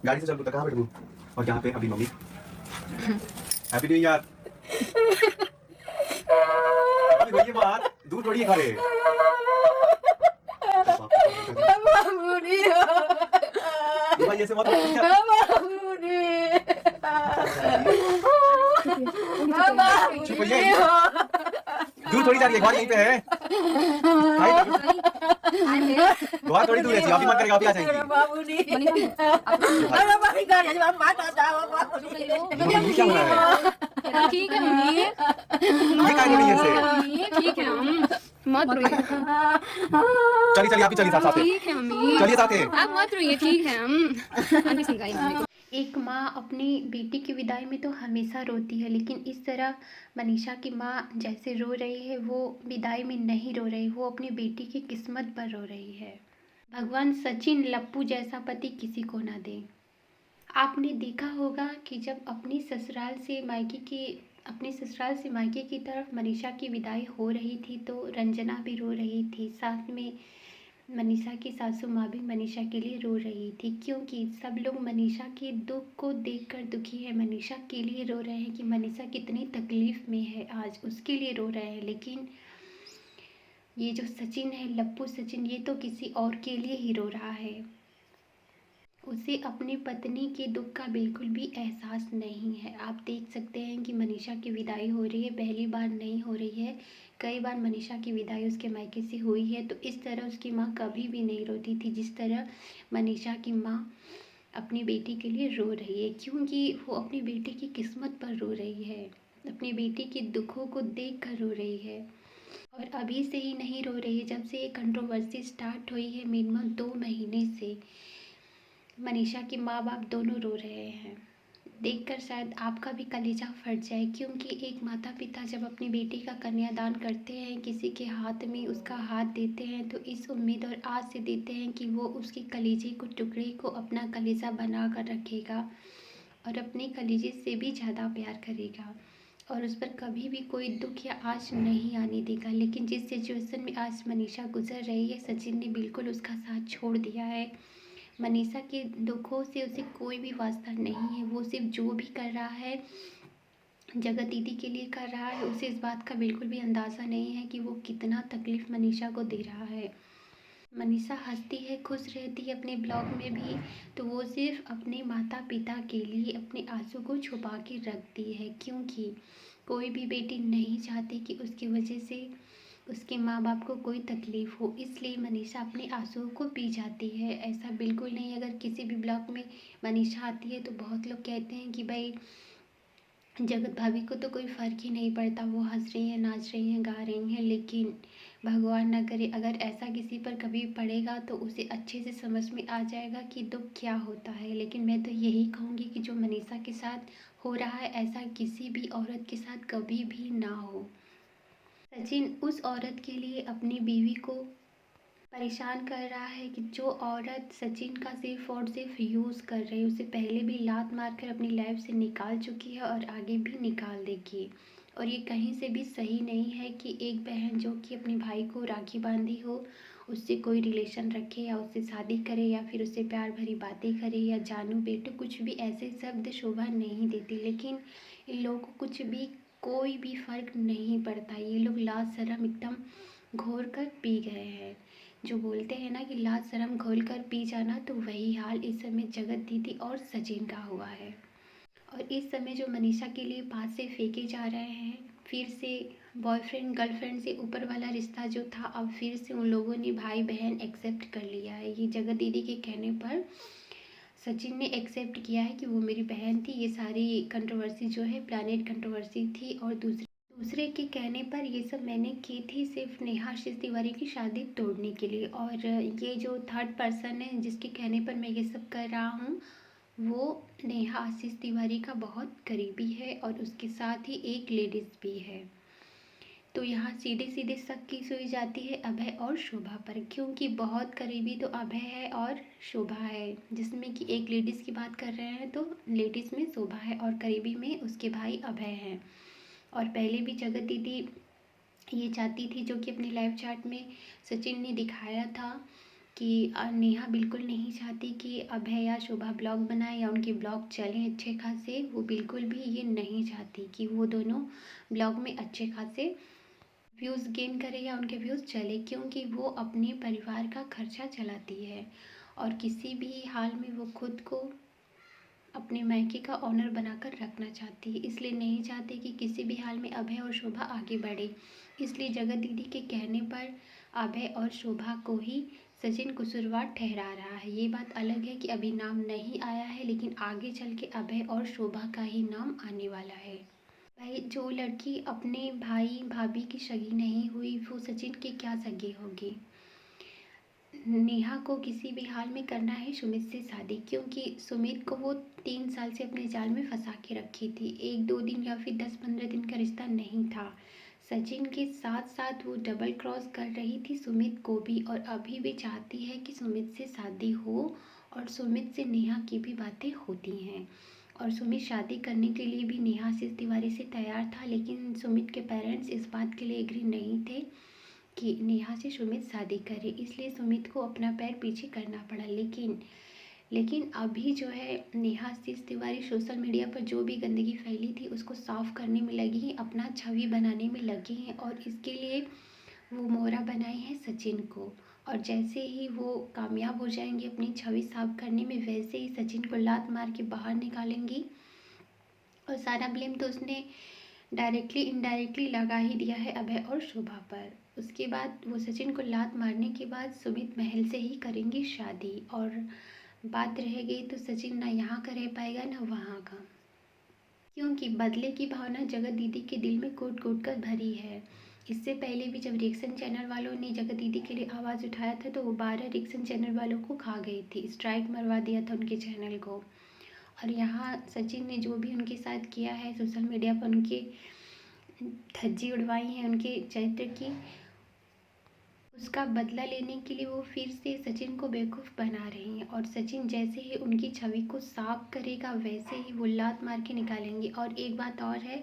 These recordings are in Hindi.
गाड़ी से चल तो कहाँ बैठू और यहाँ पे अभी मम्मी हैप्पी न्यू ईयर। अभी रोइए मत, दूध थोड़ी खा रहे। ये भाई ऐसे मत चुप होइए, दूध थोड़ी जा रही है, घर यहीं पे है। बहुत थोड़ी दूर है, अभी मन करेगा अभी आ जाएंगे। ये क्या हो रहा है? ठीक है मम्मी, ये क्या हो रही है ऐसे? मम्मी ठीक है हम मत रोइए। चलिए चलिए आप भी चलिए साथ साथ ठीक है मम्मी, चलिए साथ है। आप मत रोइए, ठीक है हम आंटी समझाइए मम्मी को। एक माँ अपनी बेटी की विदाई में तो हमेशा रोती है, लेकिन इस तरह मनीषा की माँ जैसे रो रही है वो विदाई में नहीं रो रही, वो अपनी बेटी की किस्मत पर रो रही है। भगवान सचिन लप्पू जैसा पति किसी को ना दे। आपने देखा होगा कि जब अपने ससुराल से मायके की तरफ मनीषा की विदाई हो रही थी तो रंजना भी रो रही थी, साथ में मनीषा की सासू माँ भी मनीषा के लिए रो रही थी, क्योंकि सब लोग मनीषा के दुख को देखकर दुखी है, मनीषा के लिए रो रहे हैं कि मनीषा कितनी तकलीफ में है, आज उसके लिए रो रहे हैं। लेकिन ये जो सचिन है, लप्पू सचिन, ये तो किसी और के लिए ही रो रहा है। उसे अपनी पत्नी के दुख का बिल्कुल भी एहसास नहीं है। आप देख सकते हैं कि मनीषा की विदाई हो रही है, पहली बार नहीं हो रही है, कई बार मनीषा की विदाई उसके मायके से हुई है, तो इस तरह उसकी माँ कभी भी नहीं रोती थी जिस तरह मनीषा की माँ अपनी बेटी के लिए रो रही है, क्योंकि वो अपनी बेटी की किस्मत पर रो रही है, अपनी बेटी के दुखों को देख कर रो रही है। और अभी से ही नहीं रो रही है, जब से ये कंट्रोवर्सी स्टार्ट हुई है मिनिमम 2 महीने से मनीषा के माँ बाप दोनों रो रहे हैं। देखकर शायद आपका भी कलेजा फट जाए, क्योंकि एक माता पिता जब अपनी बेटी का कन्यादान करते हैं, किसी के हाथ में उसका हाथ देते हैं, तो इस उम्मीद और आस से देते हैं कि वो उसके कलेजे को, टुकड़े को अपना कलेजा बना कर रखेगा और अपने कलेजे से भी ज़्यादा प्यार करेगा और उस पर कभी भी कोई दुख या आँच नहीं आने देगा। लेकिन जिस सिचुएशन में आज मनीषा गुजर रही है, सचिन ने बिल्कुल उसका साथ छोड़ दिया है। मनीषा के दुखों से उसे कोई भी वास्ता नहीं है, वो सिर्फ जो भी कर रहा है जगत दीदी के लिए कर रहा है, उसे इस बात का बिल्कुल भी अंदाज़ा नहीं है कि वो कितना तकलीफ़ मनीषा को दे रहा है। मनीषा हंसती है, खुश रहती है अपने ब्लॉग में भी, तो वो सिर्फ अपने माता पिता के लिए अपने आंसू को छुपा के रखती है, क्योंकि कोई भी बेटी नहीं चाहती कि उसकी वजह से उसके माँ बाप को कोई तकलीफ़ हो, इसलिए मनीषा अपने आंसुओं को पी जाती है। ऐसा बिल्कुल नहीं, अगर किसी भी ब्लॉग में मनीषा आती है तो बहुत लोग कहते हैं कि भाई जगत भाभी को तो कोई फ़र्क ही नहीं पड़ता, वो हंस रही हैं, नाच रही हैं, गा रही हैं, लेकिन भगवान ना करे अगर ऐसा किसी पर कभी पड़ेगा तो उसे अच्छे से समझ में आ जाएगा कि दुख क्या होता है। लेकिन मैं तो यही कहूँगी कि जो मनीषा के साथ हो रहा है ऐसा किसी भी औरत के साथ कभी भी ना हो। सचिन उस औरत के लिए अपनी बीवी को परेशान कर रहा है कि जो औरत सचिन का सिर्फ और सिर्फ यूज़ कर रही है, उसे पहले भी लात मारकर अपनी लाइफ से निकाल चुकी है और आगे भी निकाल देगी। और ये कहीं से भी सही नहीं है कि एक बहन जो कि अपने भाई को राखी बांधी हो, उससे कोई रिलेशन रखे या उससे शादी करे या फिर उससे प्यार भरी बातें करे या जानू बेटू, कुछ भी ऐसे शब्द शोभा नहीं देती। लेकिन इन लोगों को कुछ भी कोई भी फ़र्क नहीं पड़ता, ये लोग लाज शर्म एकदम घोर कर पी गए हैं। जो बोलते हैं ना कि लाज शर्म घोल कर पी जाना, तो वही हाल इस समय जगत दीदी और सचिन का हुआ है। और इस समय जो मनीषा के लिए बात से फेंके जा रहे हैं, फिर से बॉयफ्रेंड गर्लफ्रेंड से ऊपर वाला रिश्ता जो था, अब फिर से उन लोगों ने भाई बहन एक्सेप्ट कर लिया है। ये जगत दीदी के कहने पर सचिन ने एक्सेप्ट किया है कि वो मेरी बहन थी, ये सारी कंट्रोवर्सी जो है प्लानेट कंट्रोवर्सी थी, और दूसरे के कहने पर ये सब मैंने की थी सिर्फ नेहा आशीष तिवारी की शादी तोड़ने के लिए। और ये जो थर्ड पर्सन है जिसके कहने पर मैं ये सब कर रहा हूँ, वो नेहा आशीष तिवारी का बहुत करीबी है और उसके साथ ही एक लेडीज़ भी है। तो यहाँ सीधे सीधे शक की सुई जाती है अभय और शोभा पर, क्योंकि बहुत करीबी तो अभय है और शोभा है, जिसमें कि एक लेडीज़ की बात कर रहे हैं तो लेडीज़ में शोभा है और करीबी में उसके भाई अभय हैं। और पहले भी जगत दीदी ये चाहती थी, जो कि अपने लाइव चैट में सचिन ने दिखाया था, कि नेहा बिल्कुल नहीं चाहती कि अभय या शोभा ब्लॉग बनाए या उनके ब्लॉग चलें अच्छे खासे। वो बिल्कुल भी ये नहीं चाहती कि वो दोनों ब्लॉग में अच्छे खासे व्यूज़ गेन करे या उनके व्यूज़ चले, क्योंकि वो अपने परिवार का खर्चा चलाती है और किसी भी हाल में वो खुद को अपने मायके का ऑनर बनाकर रखना चाहती है। इसलिए नहीं चाहती कि किसी भी हाल में अभय और शोभा आगे बढ़े। इसलिए जगत दीदी के कहने पर अभय और शोभा को ही सचिन कसूरवार ठहरा रहा है। ये बात अलग है कि अभी नाम नहीं आया है, लेकिन आगे चल के अभय और शोभा का ही नाम आने वाला है। भाई जो लड़की अपने भाई भाभी की सगी नहीं हुई वो सचिन की क्या सगी होगी। नेहा को किसी भी हाल में करना है सुमित से शादी, क्योंकि सुमित को वो 3 साल से अपने जाल में फंसा के रखी थी। 1-2 दिन या फिर 10-15 दिन का रिश्ता नहीं था। सचिन के साथ साथ वो डबल क्रॉस कर रही थी सुमित को भी, और अभी भी चाहती है कि सुमित से शादी हो, और सुमित से नेहा की भी बातें होती हैं। और सुमित शादी करने के लिए भी नेहा आशीष तिवारी से तैयार था, लेकिन सुमित के पेरेंट्स इस बात के लिए एग्री नहीं थे कि नेहा से सुमित शादी करे। इसलिए सुमित को अपना पैर पीछे करना पड़ा। लेकिन अभी जो है नेहा आशीष तिवारी सोशल मीडिया पर जो भी गंदगी फैली थी उसको साफ करने में लगी हैं, अपना छवि बनाने में लगी हैं, और इसके लिए वो मोहरा बनाए हैं सचिन को। और जैसे ही वो कामयाब हो जाएंगे अपनी छवि साफ करने में, वैसे ही सचिन को लात मार के बाहर निकालेंगी। और सारा ब्लेम तो उसने डायरेक्टली इनडायरेक्टली लगा ही दिया है अभय और शोभा पर। उसके बाद वो सचिन को लात मारने के बाद सुमित महल से ही करेंगी शादी, और बात रह गई तो सचिन ना यहाँ का रह पाएगा ना वहाँ का, क्योंकि बदले की भावना जगत दीदी के दिल में कूट कूट कर भरी है। इससे पहले भी जब रिएक्शन चैनल वालों ने जगत दीदी के लिए आवाज़ उठाया था तो वो 12 रिएक्शन चैनल वालों को खा गई थी, स्ट्राइक मरवा दिया था उनके चैनल को। और यहाँ सचिन ने जो भी उनके साथ किया है, सोशल मीडिया पर उनके धज्जी उड़वाई है उनके चरित्र की, उसका बदला लेने के लिए वो फिर से सचिन को बेवकूफ़ बना रही हैं। और सचिन जैसे ही उनकी छवि को साफ करेगा वैसे ही वो लात मार के निकालेंगे। और एक बात और है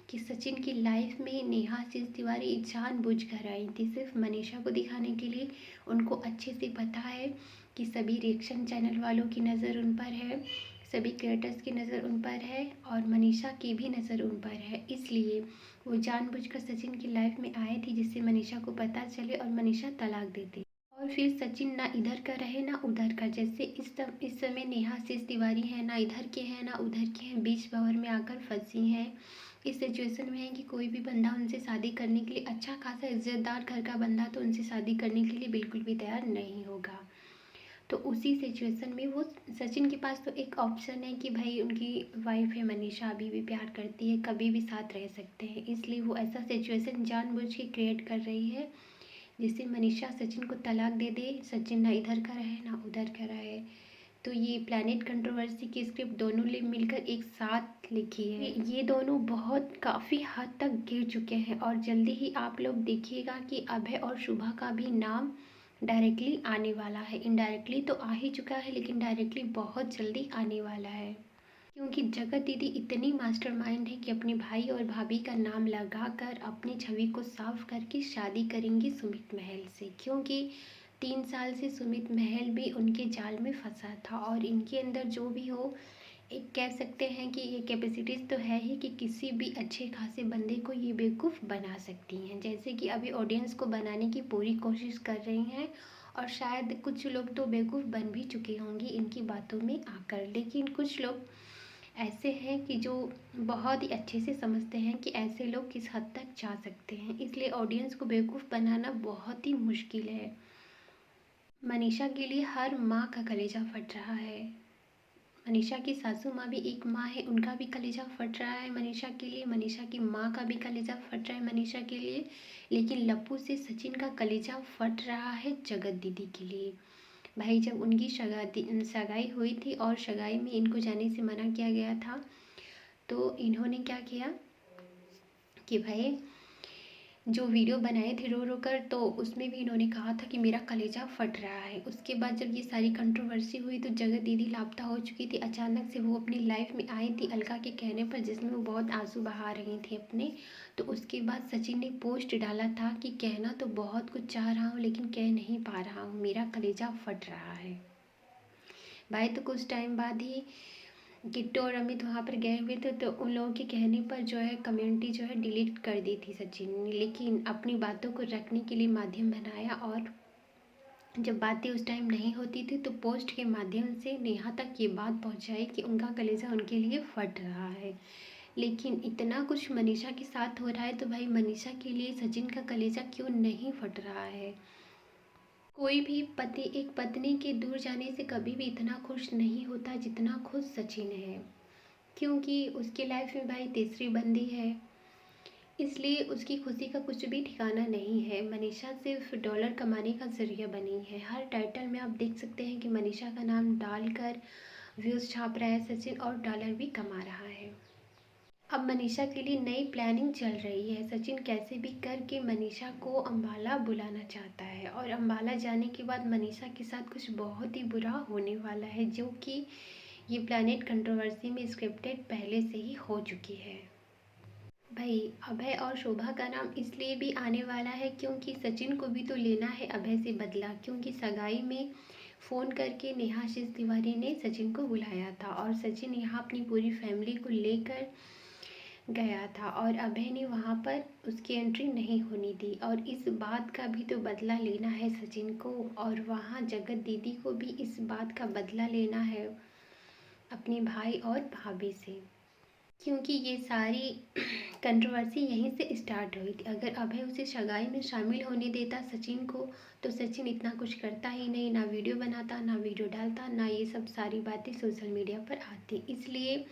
कि सचिन की लाइफ में नेहा आशीष तिवारी जानबूझ कर आई थी सिर्फ मनीषा को दिखाने के लिए। उनको अच्छे से पता है कि सभी रिएक्शन चैनल वालों की नज़र उन पर है, सभी क्रिएटर्स की नज़र उन पर है, और मनीषा की भी नज़र उन पर है। इसलिए वो जानबूझकर सचिन की लाइफ में आए थे जिससे मनीषा को पता चले और मनीषा तलाक दे दी। और फिर सचिन ना इधर का रहे ना उधर का, जैसे इस समय नेहा आशीष तिवारी है, ना इधर के हैं ना उधर के हैं, बीच भंवर में आकर फंसी हैं। इस सिचुएशन में है कि कोई भी बंदा उनसे शादी करने के लिए, अच्छा खासा इज्जतदार घर का बंदा तो उनसे शादी करने के लिए बिल्कुल भी तैयार नहीं होगा। तो उसी सिचुएशन में वो सचिन के पास तो एक ऑप्शन है कि भाई उनकी वाइफ है मनीषा, अभी भी प्यार करती है, कभी भी साथ रह सकते हैं। इसलिए वो ऐसा सिचुएशन जानबूझ के क्रिएट कर रही है जिससे मनीषा सचिन को तलाक दे दे, सचिन ना इधर का रहे ना उधर का रहे। तो ये प्लैनेट कंट्रोवर्सी की स्क्रिप्ट दोनों ने मिलकर एक साथ लिखी है। ये दोनों बहुत काफ़ी हद तक गिर चुके हैं, और जल्दी ही आप लोग देखिएगा कि अभय और शुभा का भी नाम डायरेक्टली आने वाला है। इनडायरेक्टली तो आ ही चुका है, लेकिन डायरेक्टली बहुत जल्दी आने वाला है, क्योंकि जगत दीदी इतनी मास्टरमाइंड है कि अपने भाई और भाभी का नाम लगाकर अपनी छवि को साफ करके शादी करेंगी सुमित महल से। क्योंकि 3 साल से सुमित महल भी उनके जाल में फंसा था, और इनके अंदर जो भी हो, एक कह सकते हैं कि ये कैपेसिटीज़ तो है ही कि किसी भी अच्छे खासे बंदे को ये बेवकूफ़ बना सकती हैं। जैसे कि अभी ऑडियंस को बनाने की पूरी कोशिश कर रही हैं, और शायद कुछ लोग तो बेवकूफ़ बन भी चुके होंगे इनकी बातों में आकर, लेकिन कुछ लोग ऐसे हैं कि जो बहुत ही अच्छे से समझते हैं कि ऐसे लोग किस हद तक जा सकते हैं। इसलिए ऑडियंस को बेवकूफ़ बनाना बहुत ही मुश्किल है। मनीषा के लिए हर माँ का कलेजा फट रहा है। मनीषा की सासू माँ भी एक माँ है, उनका भी कलेजा फट रहा है मनीषा के लिए, मनीषा की माँ का भी कलेजा फट रहा है मनीषा के लिए। लेकिन लप्पू से सचिन का कलेजा फट रहा है जगत दीदी के लिए। भाई जब उनकी सगाई हुई थी और सगाई में इनको जाने से मना किया गया था, तो इन्होंने क्या किया कि भाई जो वीडियो बनाए थे रो रो कर, तो उसमें भी इन्होंने कहा था कि मेरा कलेजा फट रहा है। उसके बाद जब ये सारी कंट्रोवर्सी हुई तो जगत दीदी लापता हो चुकी थी। अचानक से वो अपनी लाइफ में आई थी अलका के कहने पर, जिसमें वो बहुत आंसू बहा रही थी अपने। तो उसके बाद सचिन ने पोस्ट डाला था कि कहना तो बहुत कुछ चाह रहा हूँ लेकिन कह नहीं पा रहा हूँ, मेरा कलेजा फट रहा है। भाई तो कुछ टाइम बाद ही किट्टू और अमित वहाँ पर गए हुए थे, तो उन लोगों के कहने पर जो है कम्युनिटी जो है डिलीट कर दी थी सचिन ने, लेकिन अपनी बातों को रखने के लिए माध्यम बनाया। और जब बातें उस टाइम नहीं होती थी तो पोस्ट के माध्यम से नेहा तक ये बात पहुँचाई कि उनका कलेजा उनके लिए फट रहा है। लेकिन इतना कुछ मनीषा के साथ हो रहा है तो भाई मनीषा के लिए सचिन का कलेजा क्यों नहीं फट रहा है। कोई भी पति एक पत्नी के दूर जाने से कभी भी इतना खुश नहीं होता जितना खुश सचिन है, क्योंकि उसकी लाइफ में भाई तीसरी बंदी है, इसलिए उसकी खुशी का कुछ भी ठिकाना नहीं है। मनीषा सिर्फ डॉलर कमाने का जरिया बनी है। हर टाइटल में आप देख सकते हैं कि मनीषा का नाम डालकर व्यूज़ छाप रहा है सचिन, और डॉलर भी कमा रहा है। अब मनीषा के लिए नई प्लानिंग चल रही है। सचिन कैसे भी करके मनीषा को अम्बाला बुलाना चाहता है, और अम्बाला जाने के बाद मनीषा के साथ कुछ बहुत ही बुरा होने वाला है, जो कि ये प्लैनेट कंट्रोवर्सी में स्क्रिप्टेड पहले से ही हो चुकी है। भाई अभय और शोभा का नाम इसलिए भी आने वाला है क्योंकि सचिन को भी तो लेना है अभय से बदला, क्योंकि सगाई में फ़ोन करके नेहाशीष तिवारी ने सचिन को बुलाया था और सचिन यहाँ अपनी पूरी फैमिली को लेकर गया था और अभय ने वहाँ पर उसकी एंट्री नहीं होने दी, और इस बात का भी तो बदला लेना है सचिन को, और वहाँ जगत दीदी को भी इस बात का बदला लेना है अपने भाई और भाभी से, क्योंकि ये सारी कंट्रोवर्सी यहीं से स्टार्ट हुई थी। अगर अभय उसे सगाई में शामिल होने देता सचिन को तो सचिन इतना कुछ करता ही नहीं, ना वीडियो बनाता, ना वीडियो डालता, ना ये सब सारी बातें सोशल मीडिया पर आती। इसलिए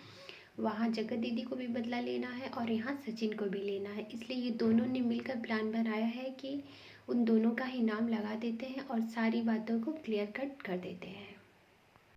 वहाँ जगत दीदी को भी बदला लेना है और यहाँ सचिन को भी लेना है। इसलिए ये दोनों ने मिलकर प्लान बनाया है कि उन दोनों का ही नाम लगा देते हैं और सारी बातों को क्लियर कट कर देते हैं।